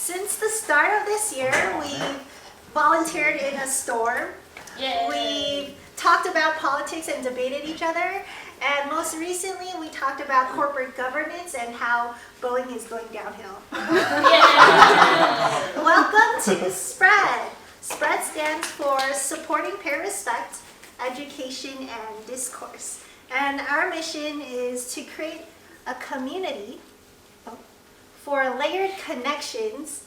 Since the start of this year, we've volunteered in a storm. Yay. We've talked about politics and debated each other. And most recently, we talked about corporate governance and how Boeing is going downhill. Welcome to SPREAD. SPREAD stands for Supporting Peer Respect, Education, and Discourse. And our mission is to create a community for layered connections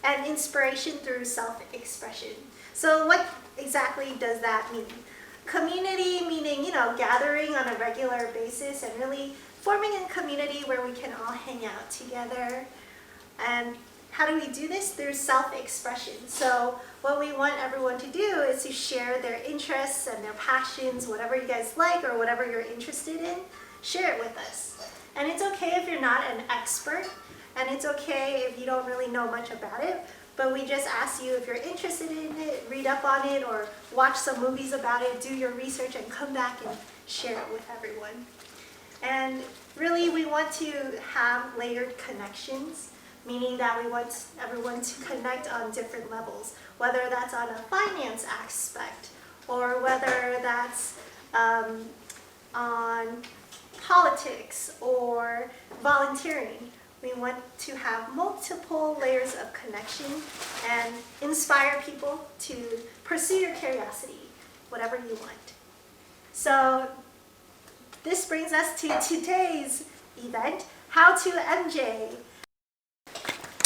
and inspiration through self-expression. So what exactly does that mean? Community meaning, gathering on a regular basis and really forming a community where we can all hang out together. And how do we do this? Through self-expression. So what we want everyone to do is to share their interests and their passions, whatever you guys like or whatever you're interested in, share it with us. And it's okay if you're not an expert, and it's okay if you don't really know much about it, but we just ask you if you're interested in it, read up on it, or watch some movies about it, do your research, and come back and share it with everyone. And really, we want to have layered connections, meaning that we want everyone to connect on different levels, whether that's on a finance aspect, or whether that's on politics or volunteering. We want to have multiple layers of connection and inspire people to pursue your curiosity, whatever you want. So this brings us to today's event, How to MJ.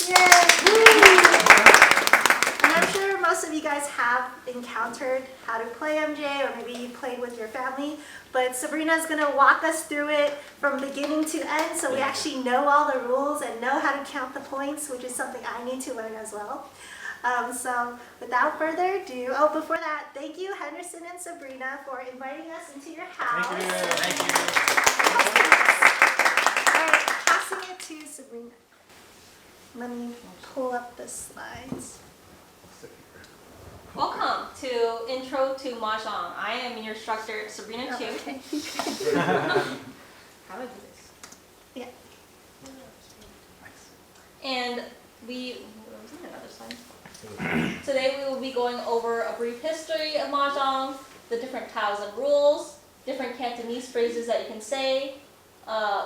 Yay! And I'm sure most of you guys have encountered how to play MJ, or maybe you played with your family, but Sabrina's going to walk us through it from beginning to end, so we actually know all the rules and know how to count the points, which is something I need to learn as well. So without further ado, before that, thank you Henderson and Sabrina for inviting us into your house. Thank you. All right, passing it to Sabrina. Let me pull up the slides. Welcome to Intro to MahJong. I am your instructor, Sabrina Chu. Okay. How do I do this? Yeah. And another slide. Today we will be going over a brief history of MahJong, the different tiles and rules, different Cantonese phrases that you can say,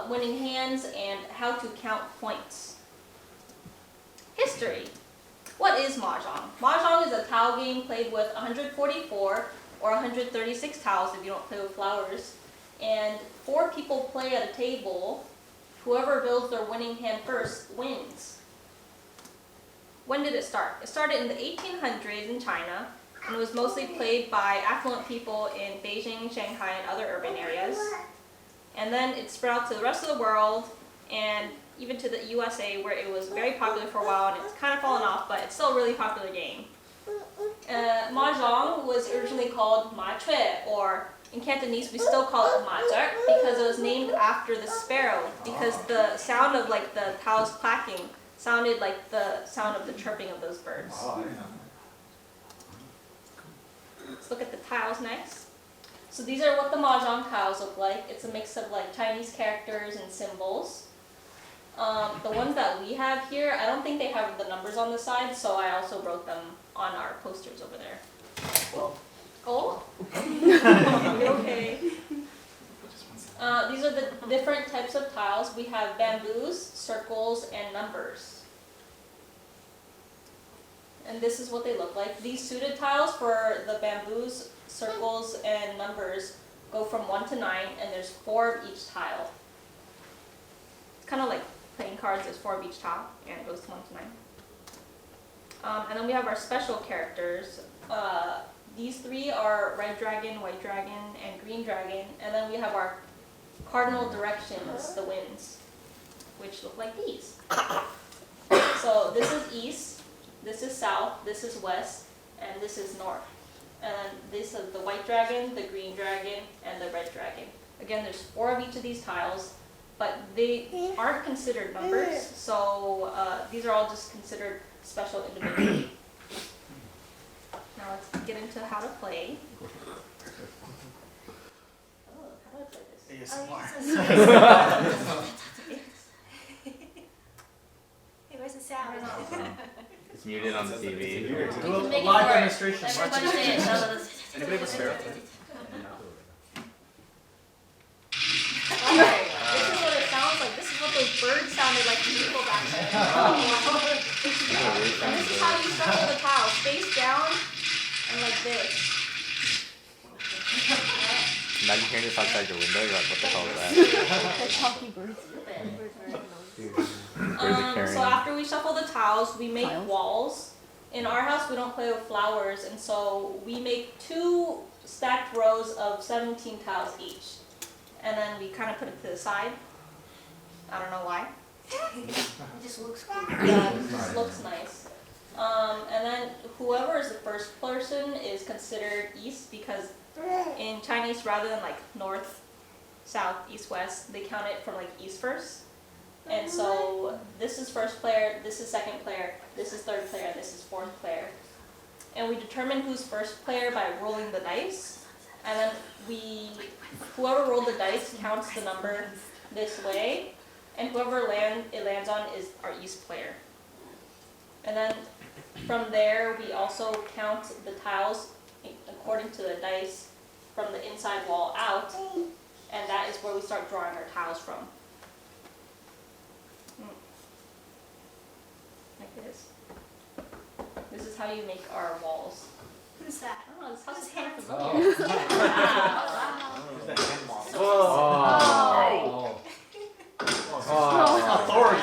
winning hands, and how to count points. History. What is MahJong? MahJong is a tile game played with 144 or 136 tiles if you don't play with flowers. And 4 people play at a table. Whoever builds their winning hand first wins. When did it start? It started in the 1800s in China, and it was mostly played by affluent people in Beijing, Shanghai, and other urban areas. And then it spread out to the rest of the world, and even to the USA, where it was very popular for a while, and it's kind of fallen off, but it's still a really popular game. MahJong was originally called MahChui, or in Cantonese we still call it MahJong, because it was named after the sparrow, because the sound of the tiles clacking sounded like the sound of the chirping of those birds. Let's look at the tiles next. So these are what the MahJong tiles look like. It's a mix of Chinese characters and symbols. The ones that we have here, I don't think they have the numbers on the side, so I also wrote them on our posters over there. Oh? Okay. These are the different types of tiles. We have bamboos, circles, and numbers. And this is what they look like. These suited tiles for the bamboos, circles, and numbers go from 1 to 9, and there's 4 of each tile. It's kind of like playing cards, there's 4 of each tile, and it goes to 1 to 9. And then we have our special characters. These 3 are red dragon, white dragon, and green dragon. And then we have our cardinal directions, the winds, which look like these. So this is east, this is south, this is west, and this is north. And then this is the white dragon, the green dragon, and the red dragon. Again, there's 4 of each of these tiles, but they aren't considered numbers, so these are all just considered special individually. Now let's get into how to play. Oh, how do I play this? Hey, where's the sound? It's muted on the TV. You Do can a make it live work. demonstration. Everybody say it. Anybody have a spare? Okay, this is what it sounds like. This is what those birds sounded like to people back then. And this is how you shuffle the tiles. Face down and like this. Imagine hearing this outside your window. You're like, what the hell is that? Birds are carrying. So after we shuffle the tiles, we make walls. In our house, we don't play with flowers, and so we make 2 stacked rows of 17 tiles each. And then we kind of put it to the side. I don't know why. It just looks cool. Yeah, it just looks nice. And then whoever is the first person is considered east, because in Chinese, rather than like north, south, east, west, they count it from like east first. And so this is first player, this is second player, this is third player, and this is fourth player. And we determine who's first player by rolling the dice. And then whoever rolled the dice counts the number this way. And whoever it lands on is our east player. And then from there, we also count the tiles according to the dice from the inside wall out. And that is where we start drawing our tiles from. Like this. This is how you make our walls. Who's that? Oh, this house is Whose kind of hands? familiar. Authority.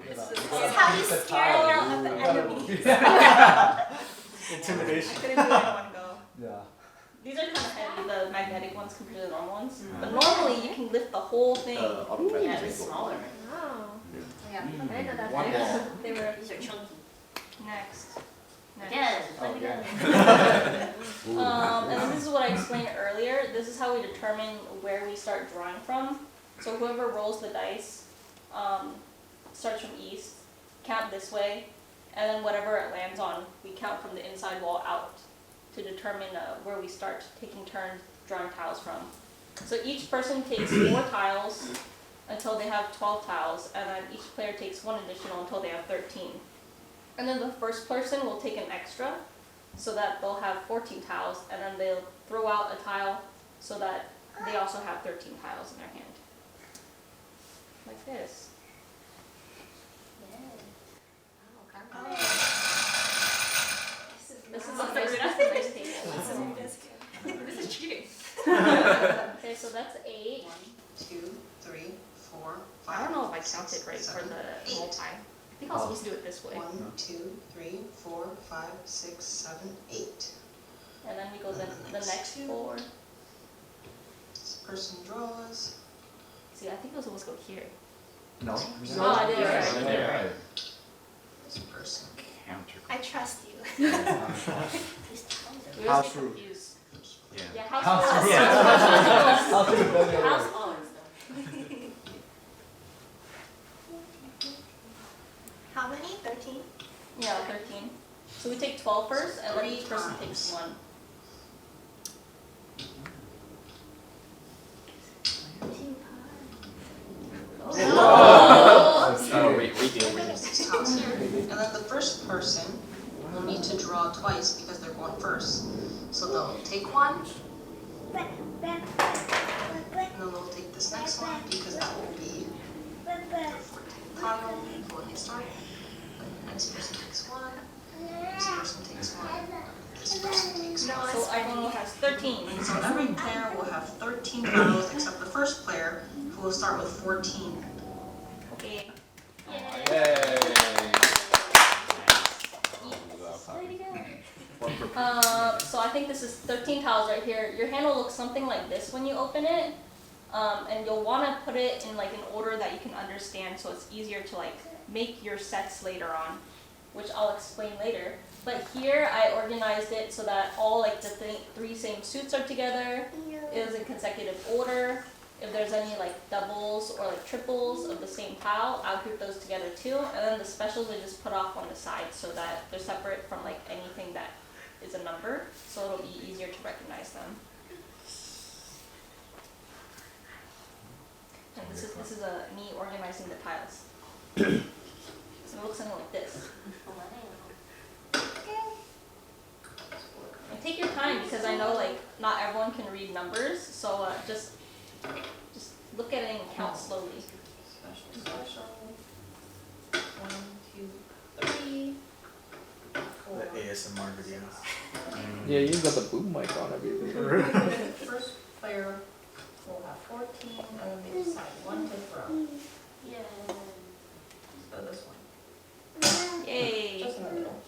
This is how you scare your enemies. Intimidation. I couldn't do it in one go. Yeah. These are kind of heavy, the magnetic ones compared to the normal ones. But normally you can lift the whole thing. Yeah, it's smaller. Oh. Yeah, I didn't know that. One wall. They were These are chunky. next. Again, Oh, again. And then this is what I explained earlier. This is how we determine where we start drawing from. So whoever rolls the dice starts from east, count this way, and then whatever it lands on, we count from the inside wall out to determine where we start taking turns drawing tiles from. So each person takes 4 tiles until they have 12 tiles, and then each player takes 1 additional until they have 13. And then the first person will take an extra, so that they'll have 14 tiles, and then they'll throw out a tile so that they also have 13 tiles in their hand. Like this. This is a nice table. This is cheating. Okay, so that's 8. 1, 2, 3, 4, 5. I don't know if I counted right for the whole time. I think I was supposed to do it this way. 1, 2, 3, 4, 5, 6, 7, 8. And then we go the next 4. This person draws. See, I think it was supposed to go here. No. Oh, I did it right. This person. I trust you. We always House get rule. confused. Yeah. Yeah, house House rules. rule. House owns How many? 13? Yeah, 13. So we take 12 first, and then each person takes 1. Oh, wait, we do. these tiles here. And then the first person will need to draw twice because they're going first. So they'll take 1, and then they'll take this next one because that will be their 14th tile when they start. Then the next person takes 1, this person takes 1, this person takes 1. So everyone has 13. So every player will have 13 tiles except the first player, who will start with 14. Okay. So I think this is 13 tiles right here. Your hand will look something like this when you open it. And you'll want to put it in like an order that you can understand, so it's easier to like make your sets later on, which I'll explain later. But here I organized it so that all like the 3 same suits are together. It was in consecutive order. if there's any like doubles or like triples of the same tile, I'll group those together too. And then the specials I just put off on the side so that they're separate from like anything that is a number, so it'll be easier to recognize them. And this is me organizing the tiles. So it looks something like this. And take your time because I know like not everyone can read numbers, so just look at it and count slowly. Special. 1, 2, 3, 4. The ASMR video. Yeah, you got the boom mic on everything. First player will have 14, and then they decide one to throw. Yeah. So this one. Yay! Just in the middle.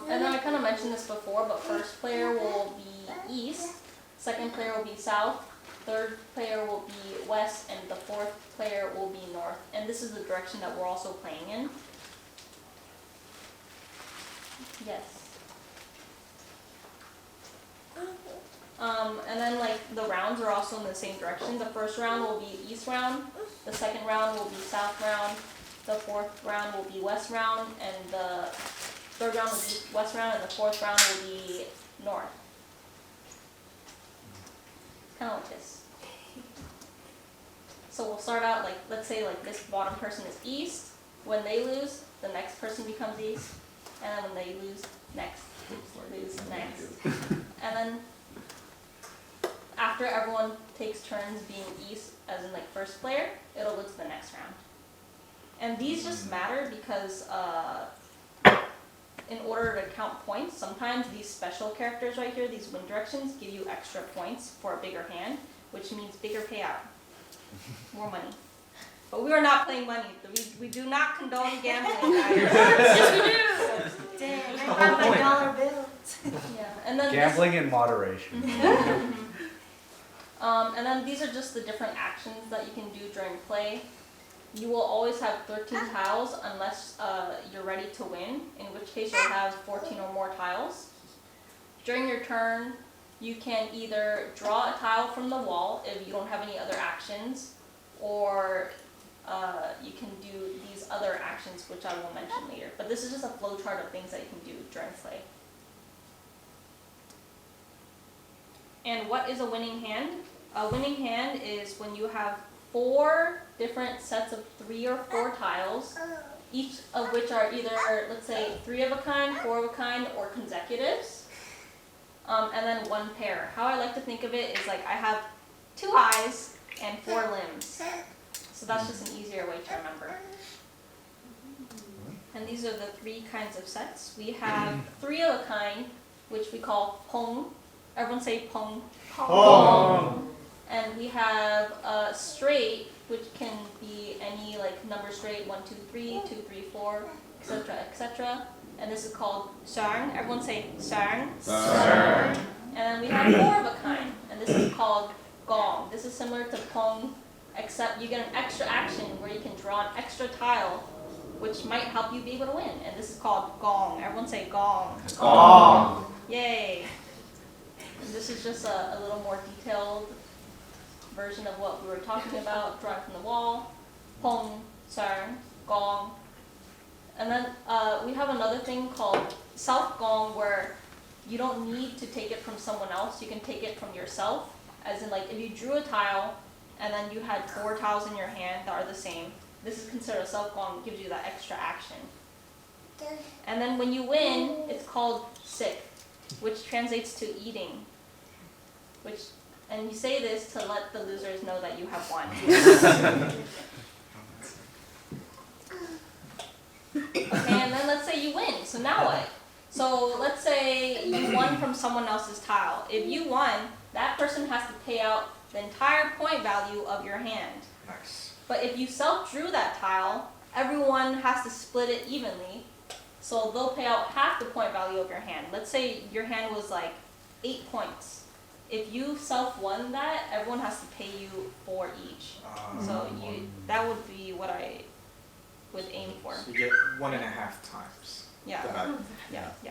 And then I kind of mentioned this before, but first player will be east, second player will be south, third player will be west, and the fourth player will be north. And this is the direction that we're also playing in. Yes. And then like the rounds are also in the same direction. The first round will be east round, the second round will be south round, the fourth round will be west round, and the third round will be west round, and the fourth round will be north. Kind of like this. So we'll start out like, let's say like this bottom person is east. When they lose, the next person becomes east. And then when they lose next. And then after everyone takes turns being east, as in like first player, it'll go to the next round. And these just matter because in order to count points, sometimes these special characters right here, these wind directions, give you extra points for a bigger hand, which means bigger payout, more money. But we are not playing money. We do not condone gambling, guys. Yes, we do. Dang, I got my dollar bill. Yeah, and then Gambling in moderation. and then these are just the different actions that you can do during play. You will always have 13 tiles unless you're ready to win, in which case you'll have 14 or more tiles. During your turn, you can either draw a tile from the wall if you don't have any other actions, or you can do these other actions, which I will mention later. But this is just a flow chart of things that you can do during play. And what is a winning hand? A winning hand is when you have 4 different sets of 3 or 4 tiles, each of which are either, let's say, 3 of a kind, 4 of a kind, or consecutives. And then 1 pair. How I like to think of it is like I have 2 eyes and 4 limbs. So that's just an easier way to remember. And these are the 3 kinds of sets. We have 3 of a kind, which we call pong. Everyone say pong. Pong. And we have straight, which can be any like number straight, 1, 2, 3, 2, 3, 4, etc., etc. And this is called sarng. Everyone say sarng. Sarng. And then we have 4 of a kind, and this is called gong. This is similar to pong, except you get an extra action where you can draw an extra tile, which might help you be able to win. And this is called gong. Everyone say gong. Gong. Yay. And this is just a little more detailed version of what we were talking about, drawing from the wall, pong, sarng, gong. And then we have another thing called self-gong, where you don't need to take it from someone else, you can take it from yourself. As in like if you drew a tile and then you had 4 tiles in your hand that are the same, this is considered a self-gong, it gives you that extra action. And then when you win, it's called sick, which translates to eating. And you say this to let the losers know that you have won. Okay, and then let's say you win. So now what? So let's say you won from someone else's tile. If you won, that person has to pay out the entire point value of your hand. Nice. But if you self-drew that tile, everyone has to split it evenly. So they'll pay out half the point value of your hand. Let's say your hand was like 8 points. If you self-won that, everyone has to pay you 4 each. So that would be what I would aim for. So you get 1.5 times. Yeah. Back. Yeah. Yeah.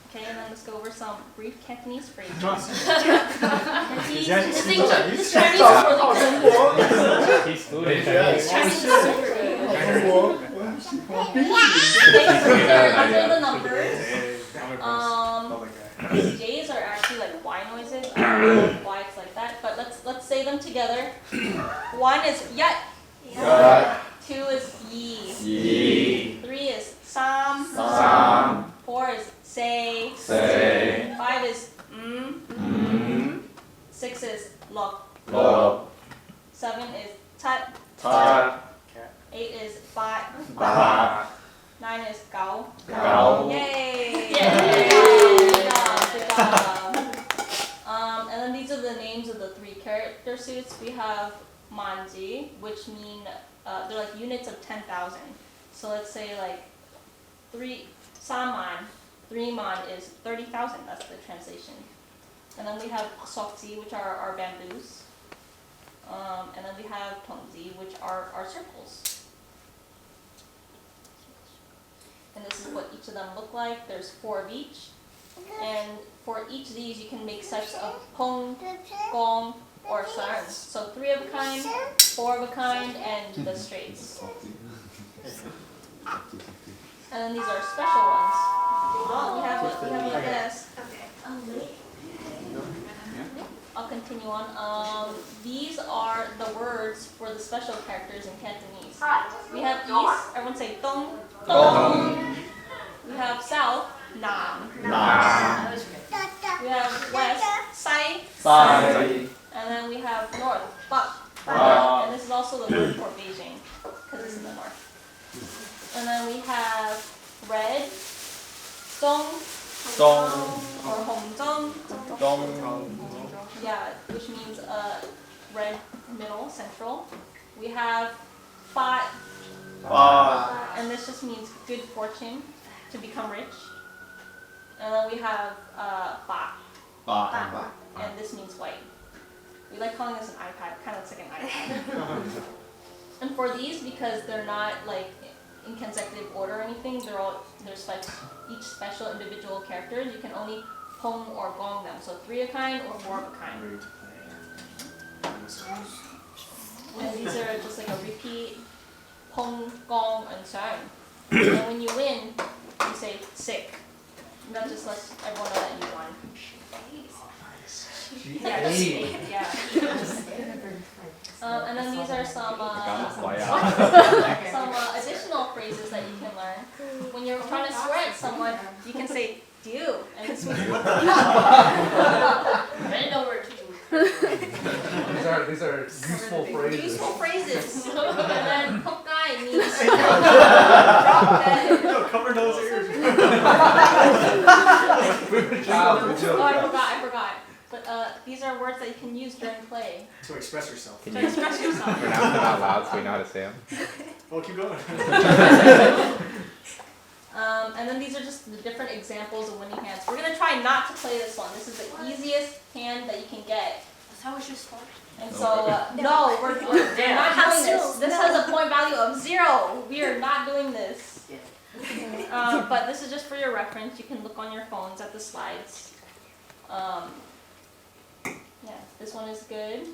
Okay, and then let's go over some brief Cantonese phrases. Cantonese. This Chinese is really good. He's fluent in Chinese Chinese. is super good. Okay, under the numbers. These J's are actually like Y noises. I don't know why it's like that, but let's say them together. 1 is yat. Yat. 2 is yi. Yi. 3 is sam. Sam. 4 is say. Say. 5 is 6 is lo. Lo. 7 is tat. Tat. 8 is ba. Ba. 9 is gao. Gao. Yay! Yay. Good job, good job. And then these are the names of the 3 character suits. We have manji, which mean they're like units of 10,000. So let's say like 3 man, 3 man is 30,000. That's the translation. And then we have sokji, which are our bamboos. And then we have tongji, which are our circles. And this is what each of them look like. There's 4 of each. And for each of these, you can make sets of pong, gong, or sarns. So 3 of a kind, 4 of a kind, and the straights. And then these are special ones. Oh, we have a guest. Okay. I'll continue on. These are the words for the special characters in Cantonese. We have east, everyone say dong, dong. We have south, nam. Nam. We have west, sai. Sai. And then we have north, bak. Bak. And this is also the word for Beijing, because it's in the north. And then we have red, dong, Dong. or hongzhong. Dong. Yeah, which means red, middle, central. We have fa, Ba. and this just means good fortune, to become rich. And then we have ba, Ba. and this means white. We like calling this an iPad, kind of looks like an iPad. And for these, because they're not like in consecutive order or anything, there's like each special individual characters. You can only pong or gong them. So 3 of a kind or 4 of a kind. And these are just like a repeat pong, gong, and sarn. And when you win, you say sick. And that just lets everyone know that you won. Yeah. And then these are some some additional phrases that you can learn. When you're trying to swear at someone, you can say "diu," and this means bend over to you. These are useful phrases. Useful phrases. And then "hokkai" means Cover those ears. Oh, I forgot. But these are words that you can use during play To express yourself. Can to you express yourself. pronounce them out loud so we know how to say them? Well, keep going. And then these are just the different examples of winning hands. We're going to try not to play this one. This is the easiest hand that you can get. That's how it's just for. And so, no, we're not doing this. This has a point value of 0. We are not doing this. But this is just for your reference. You can look on your phones at the slides. Yeah, this one is good.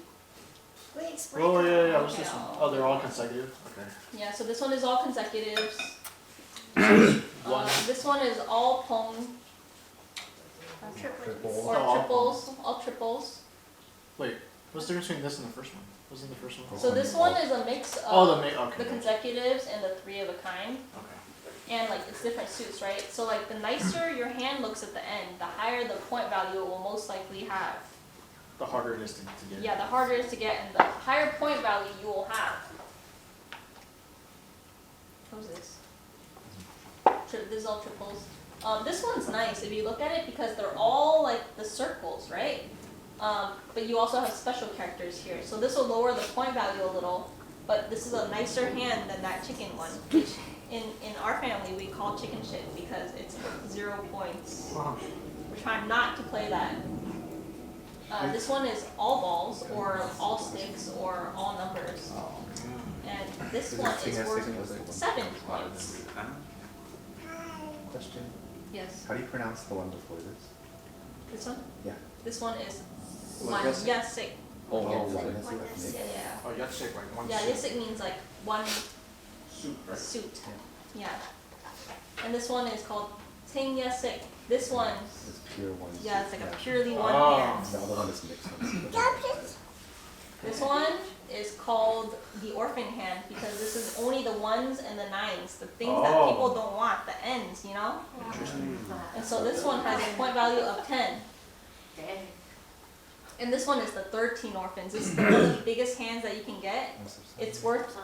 Wait, explain. Oh, yeah. that. What's this one? Oh, they're all consecutive? Okay. Yeah, so this one is all consecutives. One. This one is all pong Triplets. or Oh, all triples, all triples. Wait, what's the difference between this and the first one? Wasn't the first one? So this one is a mix Oh, of okay. the consecutives and the 3 of a kind. Okay. And like it's different suits, right? So like the nicer your hand looks at the end, the higher the point value it will most likely have. The harder it is to get. Yeah, the harder it is to get and the higher point value you will have. What's this? This is all triples. This one's nice if you look at it because they're all like the circles, right? But you also have special characters here. So this will lower the point value a little, but this is a nicer hand than that chicken one, which in our family we call chicken shit because it's 0 points. We're trying not to play that. This one is all balls or all sticks or all numbers. and this one is worth 7 points. Question. Yes. How do you pronounce the one before this? This one? Yeah. This one is Like one yesik? yesik. Oh, Yeah. one is One it? is- Yeah, yeah. Oh, yesik, like one Yeah, suit. yesik means like one Soup, right? suit. Yeah. And this one is called ting yesik. This one, It's pure one. yeah, it's like a purely one Oh. hand. The other one is mixed ones. This one is called the orphan hand because this is only the ones and the nines, the things that Oh. people don't want, the ends, you know? And so this one has a point value of 10. And this one is the 13 orphans. This is one of the biggest hands that you can get. It's worth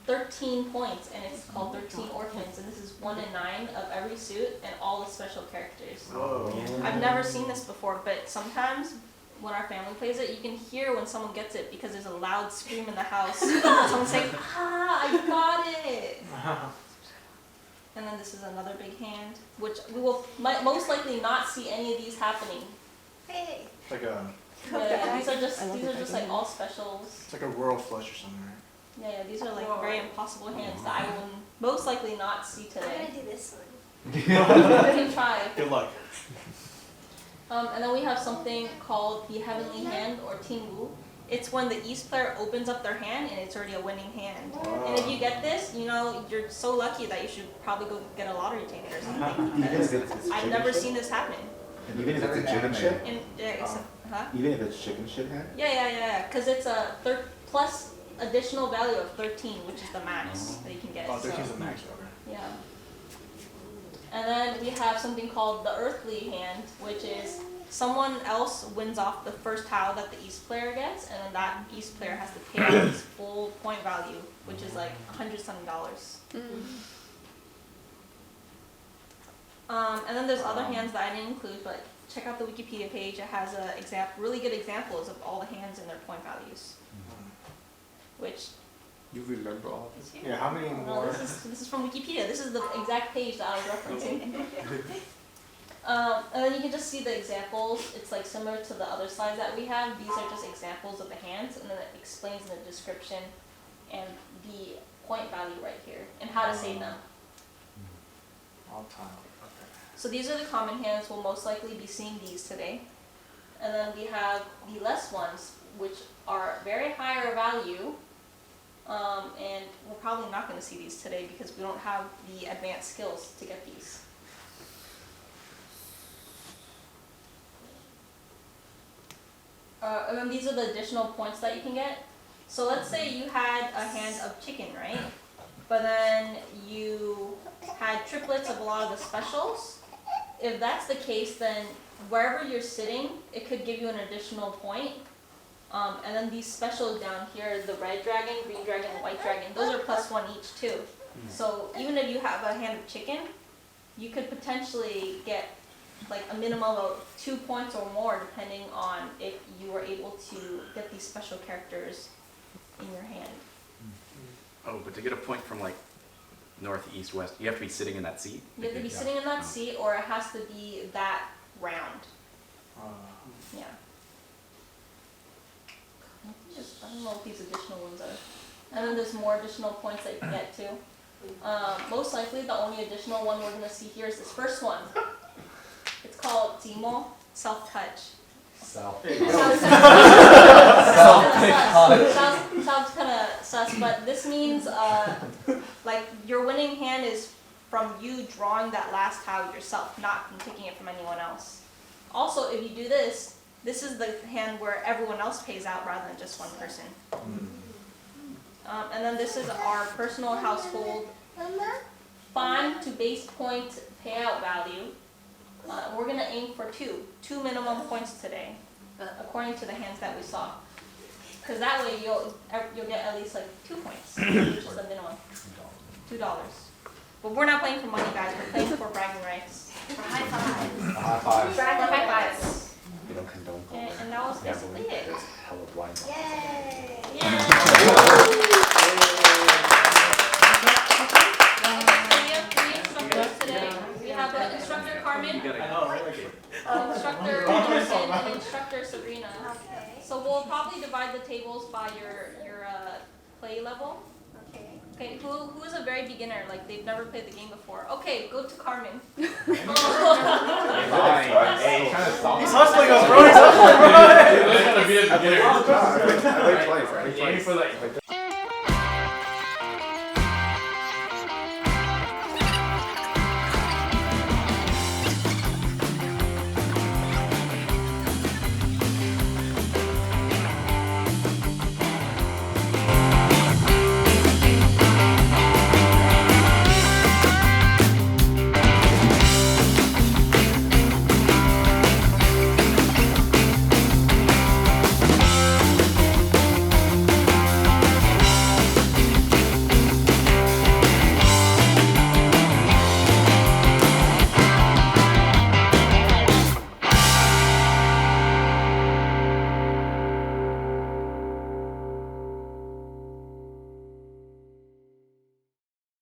13 points and it's called 13 orphans. And this is 1 in 9 of every suit and all the special characters. Whoa. I've never seen this before, but sometimes when our family plays it, you can hear when someone gets it because there's a loud scream in the house. Someone saying, "Ah, I got it!" And then this is another big hand, which we will most likely not see any of these happening. Hey. It's like a Yeah, these are just like all specials. it's like a royal flush or something, right? Yeah, these are like very impossible hands that I will most likely not see I'm today. gonna do this one. You can try. Good luck. And then we have something called the heavenly hand or tingwu. It's when the East player opens up their hand and it's already a winning hand. And if you get this, you know, you're so lucky that you should probably go get a lottery ticket or something. Even Because if it's I've chicken never shit? seen this happen. Even if it's a chicken shit? And huh? Even if it's chicken shit hand? Yeah. Because it's a plus additional value of 13, which is the max that you can get. Oh, 13 is so- the max, okay. Yeah. And then we have something called the earthly hand, which is someone else wins off the first tile that the East player gets, and then that East player has to pay out his full point value, which is like $100-something. And then there's other hands that I didn't include, but check out the Wikipedia page. It has really good examples of all the hands and their point values, which You remember all this? Yeah, how many no, more? this is from Wikipedia. This is the exact page that I was referencing. And then you can just see the examples. It's like similar to the other slides that we have. These are just examples of the hands, and then it explains in the description and the point value right here and how to say them. All time. Okay. So these are the common hands. We'll most likely be seeing these today. And then we have the less ones, which are very higher value. And we're probably not going to see these today because we don't have the advanced skills to get these. And then these are the additional points that you can get. So let's say you had a hand of chicken, right? But then you had triplets of a lot of the specials. If that's the case, then wherever you're sitting, it could give you an additional point. And then these specials down here, the red dragon, green dragon, white dragon, those are +1 each too. So even if you have a hand of chicken, you could potentially get like a minimum of 2 points or more depending on if you were able to get these special characters in your hand. Oh, but to get a point from like north, east, west, you have to be sitting in that seat? You have to be sitting in that seat or it has to be that round. Yeah. I don't know what these additional ones are. And then there's more additional points that you can get too. Most likely the only additional one we're gonna see here is this first one. It's called Zimo, self-touch. Sounds kind of sus, but this means like your winning hand is from you drawing that last tile yourself, not from taking it from anyone else. Also, if you do this, this is the hand where everyone else pays out rather than just one person. And then this is our personal household fine to base point payout value. We're going to aim for two minimum points today, according to the hands that we saw. Because that way you'll get at least like 2 points, which is the minimum. $2. But we're not playing for money, guys. We're playing for bragging rights. For high fives. A high five. For high fives. We don't condone And that was basically it. There's hella blind. Yay! We have 3 instructors today. We have instructor Carmen, instructor Anderson, and instructor Sabrina. Okay. So we'll probably divide the tables by your play level. Okay, who is a very beginner? Like they've never played the game before. Okay, go to Carmen. He's hustling us, bro. He's hustling, bro. I played twice. Aiming for that.